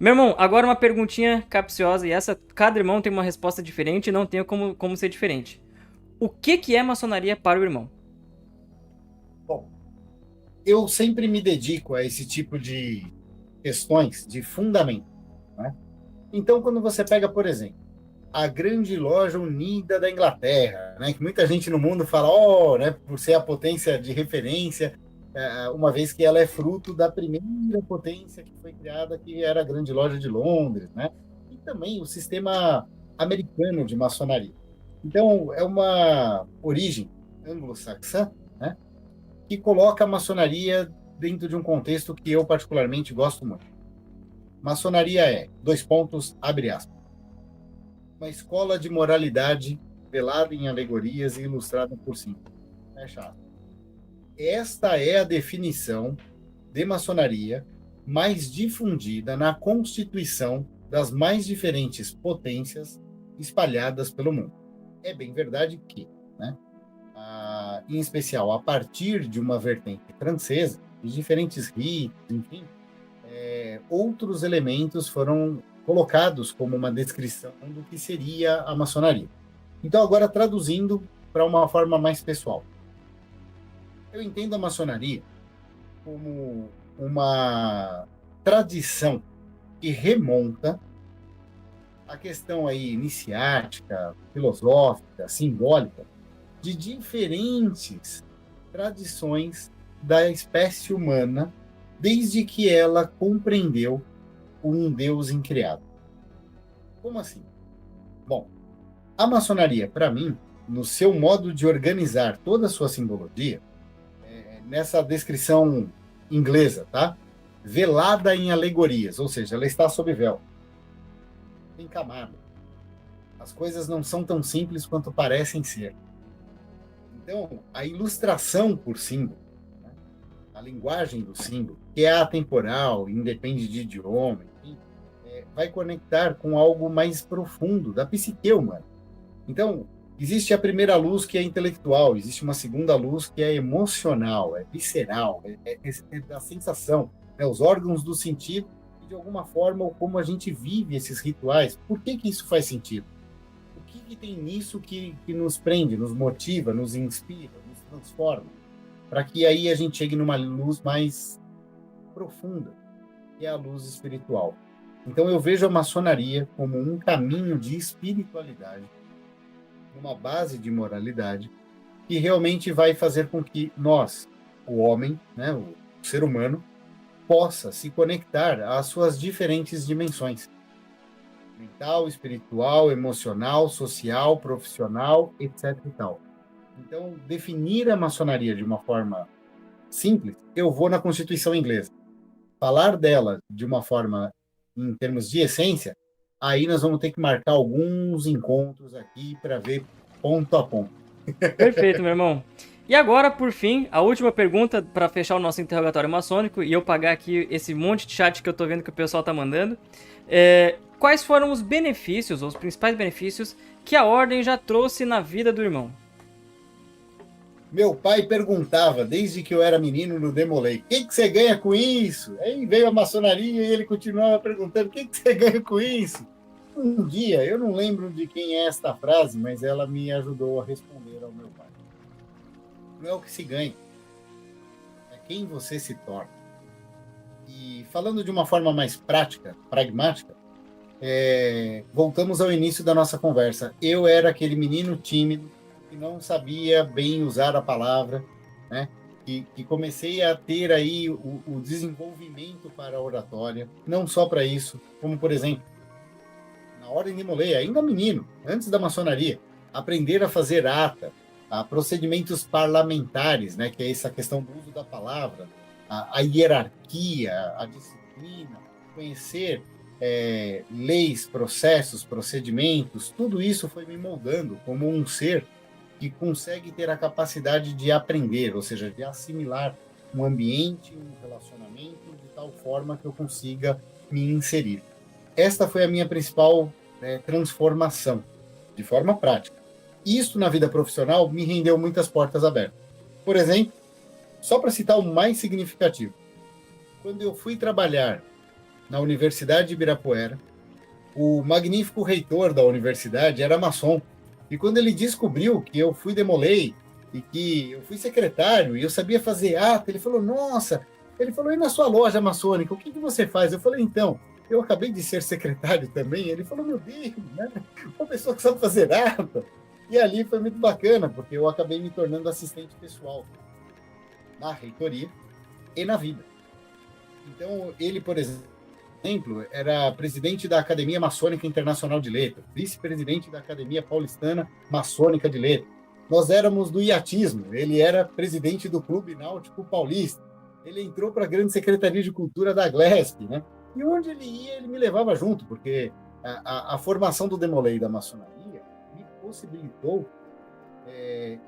Meu irmão, agora uma perguntinha capciosa, e essa, cada irmão tem uma resposta diferente e não tem como ser diferente. O que é maçonaria para o irmão? Bom, eu sempre me dedico a esse tipo de questões de fundamento, né? Então, quando você pega, por exemplo, a grande loja unida da Inglaterra, né, que muita gente no mundo fala, oh, né, por ser a potência de referência, uma vez que ela é fruto da primeira potência que foi criada, que era a grande loja de Londres, né? E também o sistema americano de maçonaria. Então, é uma origem anglo-saxã, né, que coloca a maçonaria dentro de um contexto que eu particularmente gosto muito. Maçonaria é, dois pontos, abre aspas, uma escola de moralidade velada em alegorias e ilustrada por símbolos. Fecha aspas. Esta é a definição de maçonaria mais difundida na constituição das mais diferentes potências espalhadas pelo mundo. É bem verdade que, né, em especial a partir de uma vertente francesa, de diferentes ritos, enfim, outros elementos foram colocados como uma descrição do que seria a maçonaria. Então, agora traduzindo para uma forma mais pessoal. Eu entendo a maçonaria como uma tradição que remonta à questão aí iniciática, filosófica, simbólica, de diferentes tradições da espécie humana, desde que ela compreendeu um Deus incriado. Como assim? Bom, a maçonaria, para mim, no seu modo de organizar toda a sua simbologia, nessa descrição inglesa, tá? Velada em alegorias, ou seja, ela está sob véu, tem camada. As coisas não são tão simples quanto parecem ser. Então, a ilustração por símbolo, né? A linguagem do símbolo, que é atemporal, independe de idioma, enfim, vai conectar com algo mais profundo da psique humana. Então, existe a primeira luz que é intelectual, existe uma segunda luz que é emocional, é visceral, é da sensação, né? Os órgãos do sentido e, de alguma forma, como a gente vive esses rituais. Por que, que isso faz sentido? O que, que tem nisso que nos prende, nos motiva, nos inspira, nos transforma? Para que aí a gente chegue numa luz mais profunda, que é a luz espiritual. Então eu vejo a maçonaria como um caminho de espiritualidade, uma base de moralidade, que realmente vai fazer com que nós, o homem, né, o ser humano, possa se conectar às suas diferentes dimensões: mental, espiritual, emocional, social, profissional, etc. E tal. Então, definir a maçonaria de uma forma simples, eu vou na Constituição inglesa. Falar dela de uma forma, em termos de essência, aí nós vamos ter que marcar alguns encontros aqui para ver ponto a ponto. Perfeito, meu irmão. E agora, por fim, a última pergunta para fechar o nosso interrogatório maçônico e eu pagar aqui esse monte de chat que eu tô vendo que o pessoal tá mandando. Quais foram os benefícios, ou os principais benefícios, que a ordem já trouxe na vida do irmão? Meu pai perguntava, desde que eu era menino no Demolei, o que, que você ganha com isso? Aí veio a maçonaria e ele continuava perguntando, o que, que você ganha com isso? Um dia, eu não lembro de quem é esta frase, mas ela me ajudou a responder ao meu pai. Não é o que se ganha, é quem você se torna. E falando de uma forma mais prática, pragmática, voltamos ao início da nossa conversa. Eu era aquele menino tímido que não sabia bem usar a palavra, né? Que comecei a ter aí o desenvolvimento para a oratória, não só para isso, como por exemplo, na ordem de Molay, ainda menino, antes da maçonaria, aprender a fazer ata, a procedimentos parlamentares, né, que é essa questão do uso da palavra, a hierarquia, a disciplina, conhecer leis, processos, procedimentos, tudo isso foi me moldando como um ser que consegue ter a capacidade de aprender, ou seja, de assimilar um ambiente, um relacionamento, de tal forma que eu consiga me inserir. Esta foi a minha principal transformação, de forma prática. Isso na vida profissional me rendeu muitas portas abertas. Por exemplo, só para citar o mais significativo, quando eu fui trabalhar na Universidade de Ibirapuera. O magnífico reitor da universidade era maçom. E quando ele descobriu que eu fui demolei e que eu fui secretário e eu sabia fazer ata, ele falou, nossa, ele falou, e na sua loja maçônica, o que você faz? Eu falei, então, eu acabei de ser secretário também. Ele falou, meu Deus, né? Uma pessoa que sabe fazer ata. E ali foi muito bacana, porque eu acabei me tornando assistente pessoal na reitoria e na vida. Então, ele, por exemplo, era presidente da Academia Maçônica Internacional de Letras, vice-presidente da Academia Paulistana Maçônica de Letras. Nós éramos do iatismo, ele era presidente do Clube Náutico Paulista. Ele entrou para a grande Secretaria de Cultura da Glesp, né? E onde ele ia, ele me levava junto, porque a formação do Demolei da maçonaria me possibilitou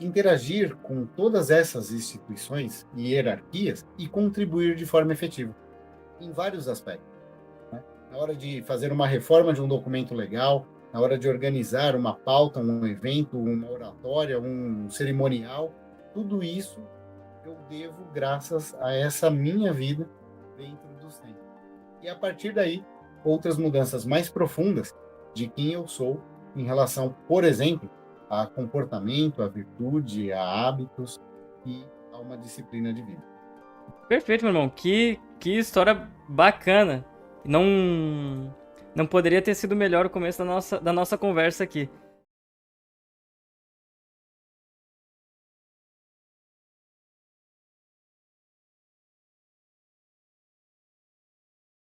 interagir com todas essas instituições e hierarquias e contribuir de forma efetiva, em vários aspectos. Né? Na hora de fazer uma reforma de um documento legal, na hora de organizar uma pauta, um evento, uma oratória, um cerimonial, tudo isso eu devo graças a essa minha vida dentro do centro. E a partir daí, outras mudanças mais profundas de quem eu sou em relação, por exemplo, a comportamento, a virtude, a hábitos e a uma disciplina de vida. Perfeito, meu irmão. Que história bacana. Não poderia ter sido melhor o começo da nossa conversa aqui.